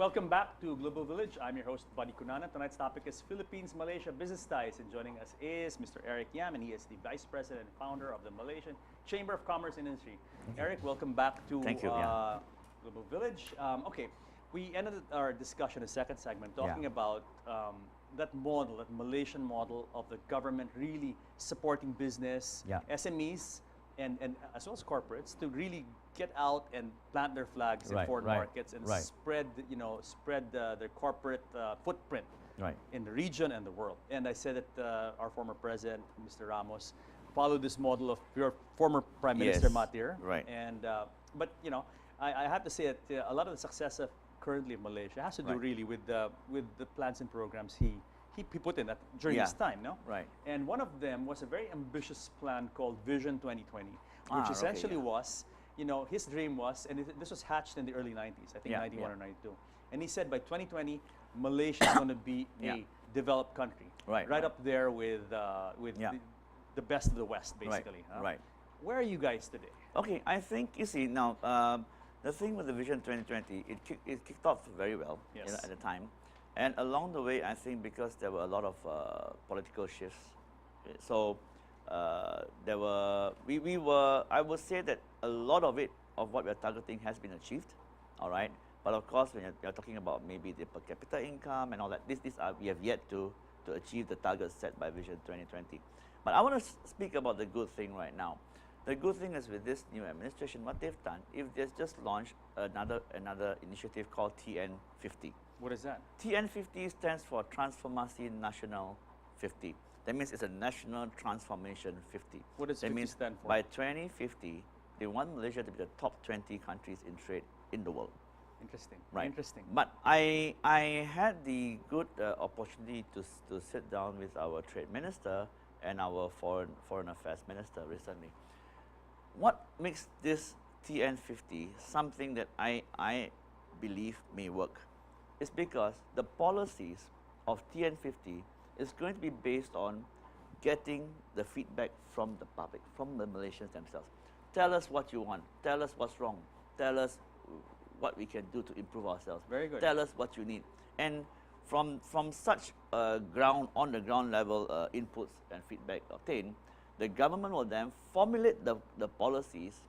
Welcome back to Global Village. I'm your host, Buddy Kunana. Tonight's topic is Philippines-Malaysia business ties. And joining us is Mr. Eric Yam, and he is the Vice President and founder of the Malaysian Chamber of Commerce and Industry. Eric, welcome back to Thank you, Global Village. Okay, we ended our discussion, the second segment, talking Yeah. about that model, that Malaysian model of the government really supporting business, Yeah. SMEs, and as well as corporates to really get out and plant their flags in Right, foreign right, markets and right. spread their corporate footprint Right. in the region and the world. And I said that our former president, Mr. Ramos, followed this model of your former Prime Minister Yes, Mahathir. right. And but I have to say that a lot of the success of currently Malaysia has to do Right. really with the plans and programs he put in during Yeah, his time, no? right. And one of them was a very ambitious plan called Vision 2020, which Okay, essentially yeah. was, his dream was, and this was hatched in the early 90s, I think Yeah, 91 yeah. or 92. And he said by 2020, Malaysia is going to be Yeah. a developed country, Right, right right. up there with Yeah. the best of the West, basically. Right, right. Where are you guys today? Okay, I think you see now the thing with the Vision 2020, it kicked off very well Yes. at the time, and along the way, I think because there were a lot of political shifts, so we were, I would say that a lot of what we're targeting has been achieved, all right. But of course, when you're talking about maybe the per capita income and all that, we have yet to achieve the targets set by Vision 2020. But I want to speak about the good thing right now. The good thing is with this new administration, what they've done, if they've just launched another initiative called TN50. What is that? TN50 stands for Transformasi Nasional 50. That means it's a National Transformation 50. What does that 50 means stand for? By 2050, they want Malaysia to be the top 20 countries in trade in the world. Interesting. Right. Interesting. But I had the good opportunity to sit down with our trade minister and our foreign affairs minister recently. What makes this TN50 something that I believe may work is because the policies of TN50 is going to be based on getting the feedback from the public, from the Malaysians themselves. Tell us what you want. Tell us what's wrong. Tell us what we can do to improve ourselves. Very good. Tell us what you need. And from such on the ground level inputs and feedback obtained, the government will then formulate the policies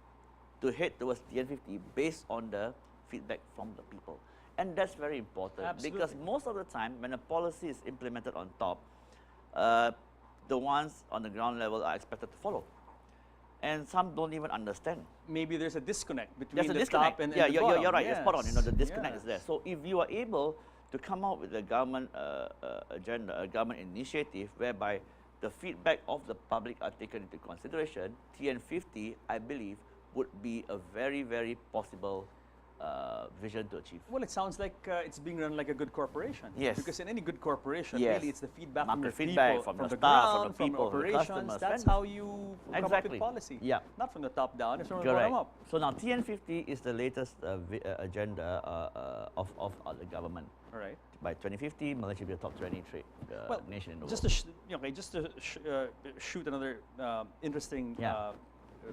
to head towards TN50 based on the feedback from the people. And that's very important. Absolutely. Because most of the time when a policy is implemented on top, the ones on the ground level are expected to follow. And some don't even understand. Maybe there's a disconnect between There's a the disconnect. top and yeah, the you're, bottom. you're right. You're spot on. The disconnect is there. Yes. So if you are able to come out with a government agenda, a government initiative whereby the feedback of the public are taken into consideration, TN50, I believe, would be a very, very possible vision to achieve. Well, it sounds like it's being run like a good corporation. Yes. Because in any good corporation, Yes. really, it's the feedback Market from the feedback people, from from the the staff, from ground, the people, from the operations. customers, That's vendors. how you come up Exactly. with policy. Yeah. Not from the top down, it's from the Correct. bottom up. So now TN50 is the latest agenda of the government. All right. By 2050, Malaysia will be a top 20 trade nation in the just world. to shoot another interesting Yeah.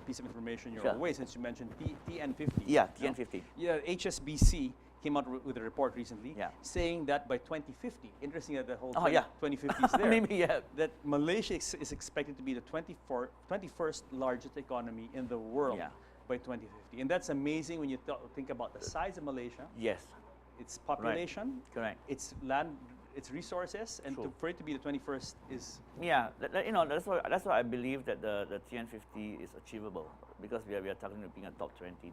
piece of information your Sure. way, since you mentioned TN50. Yeah, no? TN50. Yeah, HSBC came out with a report recently Yeah. saying that by 2050, interesting that the whole Oh, yeah. 2050 is there. Maybe, yeah. That Malaysia is expected to be the 21st largest economy in the world Yeah. by 2050. And that's amazing when you think about the size of Malaysia, Yes, its population, correct. its land, its resources, and True. for it to be the 21st is Yeah, that's why I believe that the TN50 is achievable, because we are talking about being a top 20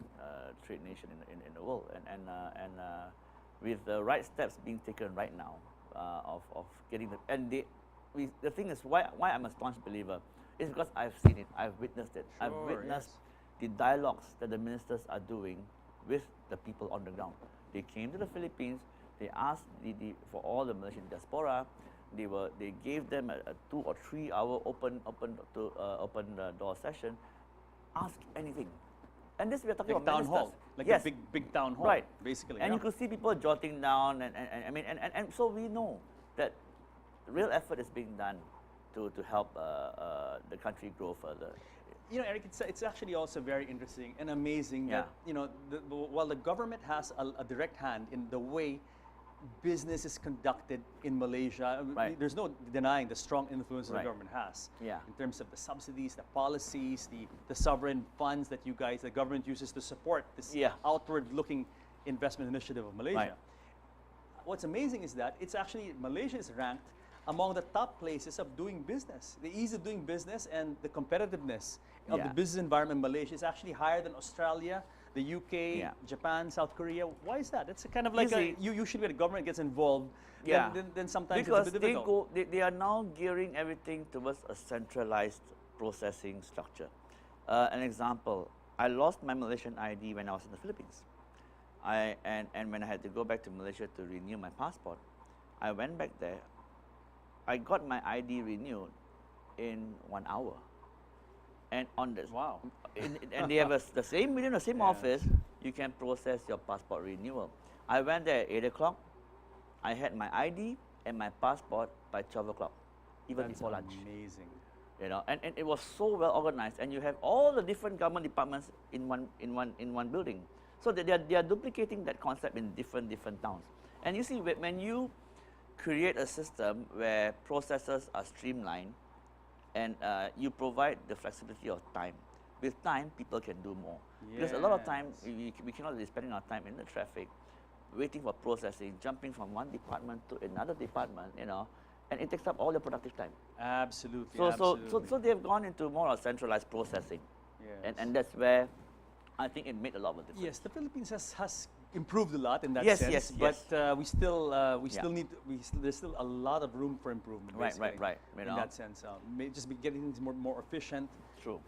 trade nation in the world, and with the right steps being taken right now of getting the thing is why I'm a staunch believer is because I've seen it, I've witnessed it, I've Sure, witnessed yes. the dialogues that the ministers are doing with the people on the ground. They came to the Philippines. They asked for all the Malaysian diaspora. They gave them a 2 or 3 hour open door session. Ask anything, and this we are talking like about town ministers. hall, like yes, a big town hall, right, basically. And yeah. you could see people jotting down, and I mean, and so we know that real effort is being done to help the country grow further. Eric, it's actually also very interesting and amazing Yeah. that while the government has a direct hand in the way business is conducted in Malaysia. Right. There's no denying the strong influence the Right. government has Yeah. in terms of the subsidies, the policies, the sovereign funds that the government uses to support this Yeah. outward-looking investment initiative of Malaysia. Right. What's amazing is that it's actually Malaysia is ranked among the top places of doing business. The ease of doing business and the competitiveness of the Yeah. business environment in Malaysia is actually higher than Australia, the UK, Yeah. Japan, South Korea. Why is that? It's a kind of like see- usually when the government gets involved, Yeah. then sometimes Because it's a bit difficult. they are now gearing everything towards a centralized processing structure. An example, I lost my Malaysian ID when I was in the Philippines. And when I had to go back to Malaysia to renew my passport, I went back there. I got my ID renewed in 1 hour. And on the Wow. and they have the same within the same Yeah. office, you can process your passport renewal. I went there at 8 o'clock. I had my ID and my passport by 12 o'clock, even That's before lunch. amazing. You know, and it was so well organized, and you have all the different government departments in one building. So they are duplicating that concept in different towns. And you see, when you create a system where processes are streamlined, and you provide the flexibility of time. With time, people can do more. Because a lot of time, Yes. we cannot be spending our time in the traffic, waiting for processing, jumping from one department to another department, you know, and it takes up all your productive time. Absolutely. So absolutely. they have gone into more of centralized processing, Yes. and that's where I think it made a lot of a difference. Yes, the Philippines has improved a lot in that Yes, sense, yes, but yes. we still Yeah. need there's still a lot of room for improvement. Right, basically, right. You In know, that sense, just be getting things more efficient. true.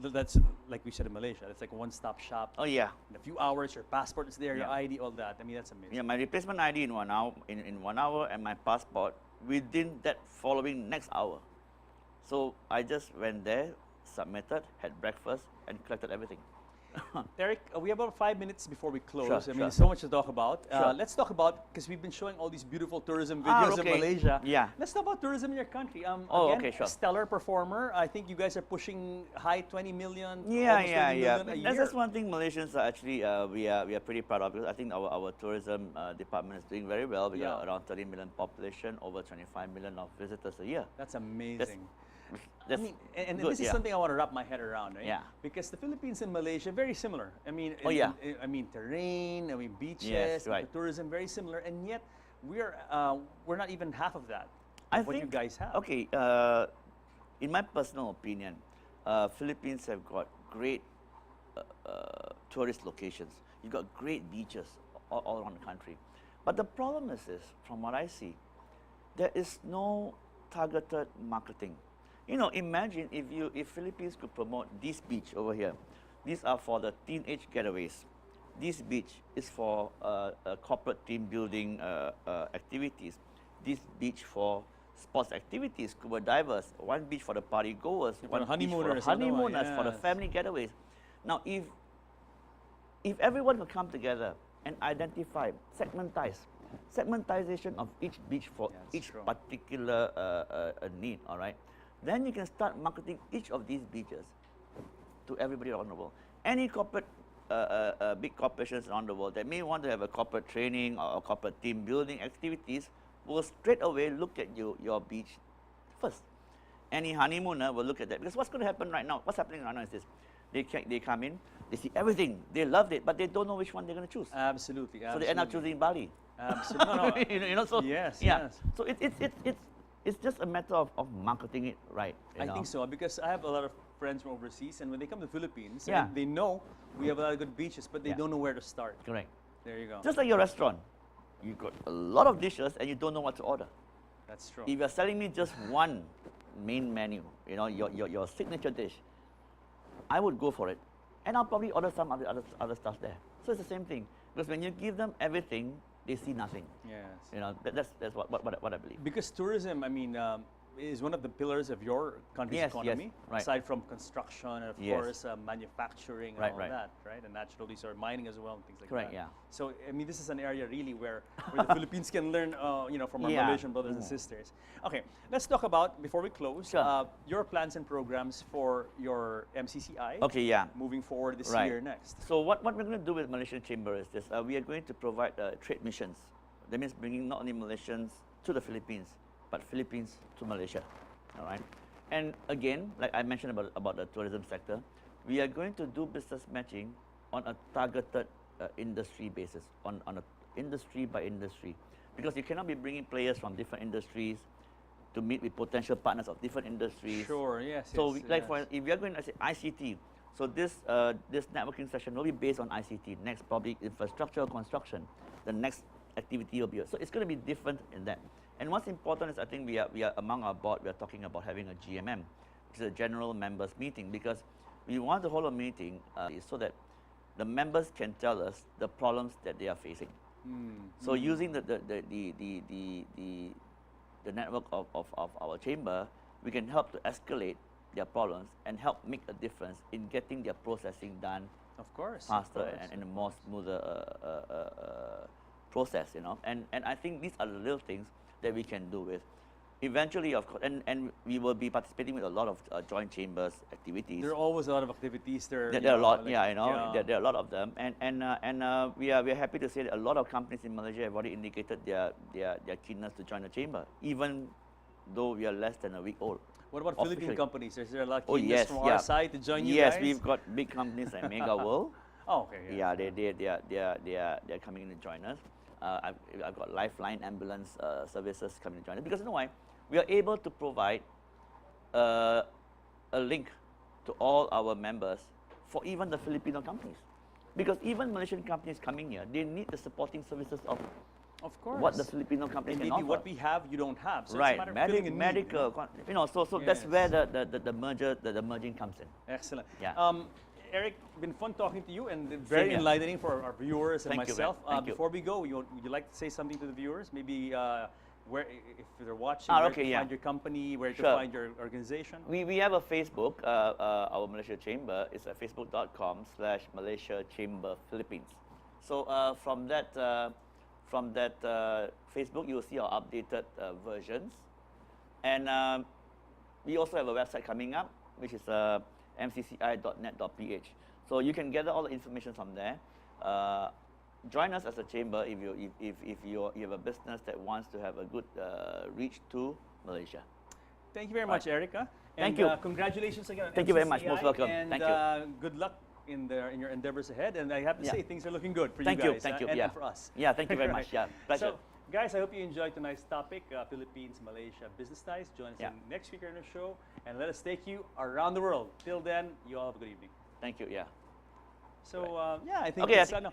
That's like we said in Malaysia. It's like a one-stop shop. Oh yeah, In a few hours, your passport is there, your Yeah. ID, all that. I mean, that's amazing. yeah. My replacement ID in 1 hour, in 1 hour, and my passport within that following next hour. So I just went there, submitted, had breakfast, and collected everything. Eric, we have about 5 minutes before we close. Sure, I mean, sure. there's so much to talk about. Sure. Let's talk about, because we've been showing all these beautiful tourism Ah, videos okay. of Malaysia. Yeah. Let's talk about tourism in your country. Oh, Again, okay, sure. a stellar performer. I think you guys are pushing high 20 million, Yeah, almost 30 million a year. That's one thing Malaysians are actually we are pretty proud of, because I think our tourism department is doing very well. We got Yeah. around 30 million population, over 25 million of visitors a year. That's amazing. That's I mean, and good, this is yeah. something I want to wrap my head around, right? Yeah. Because the Philippines and Malaysia very similar. I mean, Oh, yeah. I mean terrain, I mean beaches, Yes, right. tourism very similar, and yet we're not even half of that. I Of what you think, guys have. Okay, in my personal opinion, Philippines have got great tourist locations. You've got great beaches all around the country. But the problem is this, from what I see, there is no targeted marketing. You know, imagine if Philippines could promote this beach over here. These are for the teenage getaways. This beach is for corporate team building activities. This beach for sports activities, scuba divers. One beach for the party goers. For One the beach for the honeymooners, another one, honeymooners, for the yes. family getaways. Now, if everyone could come together and identify, segmentization of each beach for Yeah, that's each true. particular need, all right? Then you can start marketing each of these beaches to everybody around the world. Any corporate, big corporations around the world that may want to have a corporate training or a corporate team building activities will straight away look at your beach first. Any honeymooner will look at that, because what's going to happen right now? What's happening right now is this: they come in, they see everything, they loved it, but they don't know which one they're going to choose. Absolutely, So they end up choosing Bali. Absolutely. No, no. you know, so Yes, yeah. yes. So it's just a matter of marketing it right. You I know? think so, because I have a lot of friends from overseas, and when they come to the Philippines, Yeah. and they know we have a lot of good beaches, but they Yeah. don't know where to start. Correct. There you go. Just like your restaurant, you got a lot of dishes and you don't know what to order. That's true. If you're selling me just one main menu, you know, your signature dish, I would go for it, and I'll probably order some other stuff there. So it's the same thing, because when you give them everything, they see nothing. Yes. You know, that's what I believe. Because tourism, I mean, is one of the pillars of your country's Yes, yes, economy, right. aside from construction and of Yes. course manufacturing and Right, all right. that, right? And naturally, so mining as well and things like Correct, that. yeah. So I mean, this is an area really where the Philippines can learn, you know, from our Yeah. Malaysian brothers and sisters. Okay, let's talk about, before we close, Sure. your plans and programs for your MCCI. Okay, yeah. Moving forward this Right. year next. So what we're going to do with Malaysian Chamber is this: we are going to provide trade missions. That means bringing not only Malaysians to the Philippines, but Philippines to Malaysia. All right. And again, like I mentioned about the tourism sector, we are going to do business matching on a targeted industry basis, on a industry by industry, because you cannot be bringing players from different industries to meet with potential partners of different industries. Sure, yes. So, yes, like yes. for if we are going to say ICT, so this this networking session will be based on ICT. Next, probably infrastructure construction. The next activity will be so it's going to be different in that. And what's important is I think we are among our board. We are talking about having a GMM, which is a general members meeting, because we want to hold a meeting so that the members can tell us the problems that they are facing. So using the network of our chamber, we can help to escalate their problems and help make a difference in getting their processing done Of course. faster and a more smoother process, you know. And I think these are the little things that we can do with. Eventually, of course, and we will be participating with a lot of joint chambers activities. There are always a lot of activities there. There are a lot, yeah, you know, there are a lot of them, and we are happy to say that a lot of companies in Malaysia have already indicated their keenness to join the chamber, even though we are less than a week old. What about Philippine companies? Is there a lot of Oh, keenness yes, from yeah. our side to join you Yes, guys? we've got big companies like Mega World. Oh, okay. Yeah, they're coming in to join us. I've got Lifeline ambulance services coming to join us, because you know why? We are able to provide a link to all our members for even the Filipino companies, because even Malaysian companies coming here, they need the supporting services of course. what the Filipino companies And can maybe offer. what we have, you don't have. So Right, it's a matter of filling a need, medical, you know, so that's Yes. where the merging comes in. Excellent. Yeah. Eric, been fun talking to you and very here. enlightening for our viewers and Thank you, myself. man. Thank you. Before we go, would you like to say something to the viewers? Maybe where, if they're watching, Ah, where okay, to yeah. find your company, where to Sure. find your organization? We have a Facebook, our Malaysia Chamber is at facebook.com/Malaysia Chamber Philippines. So from that Facebook, you will see our updated versions. And we also have a website coming up, which is mcci.net.ph. So you can gather all the information from there. Join us as a chamber if you have a business that wants to have a good reach to Malaysia. Thank you very much, Erica. Thank And, you. Congratulations again. on Thank you very much. MCCI, Most welcome. And Thank you. Good luck in your endeavors ahead. And I have to Yeah. say, things are looking good for Thank you you. guys. Thank you. And, Yeah. and for us. Yeah, thank you very much. Yeah, pleasure. So, guys, I hope you enjoyed tonight's topic, Philippines-Malaysia business ties. Join us Yeah. in next week on the show, and let us take you around the world. Till then, you all have a good evening. Thank you. Yeah. So, yeah, I think Okay, it's, I ano,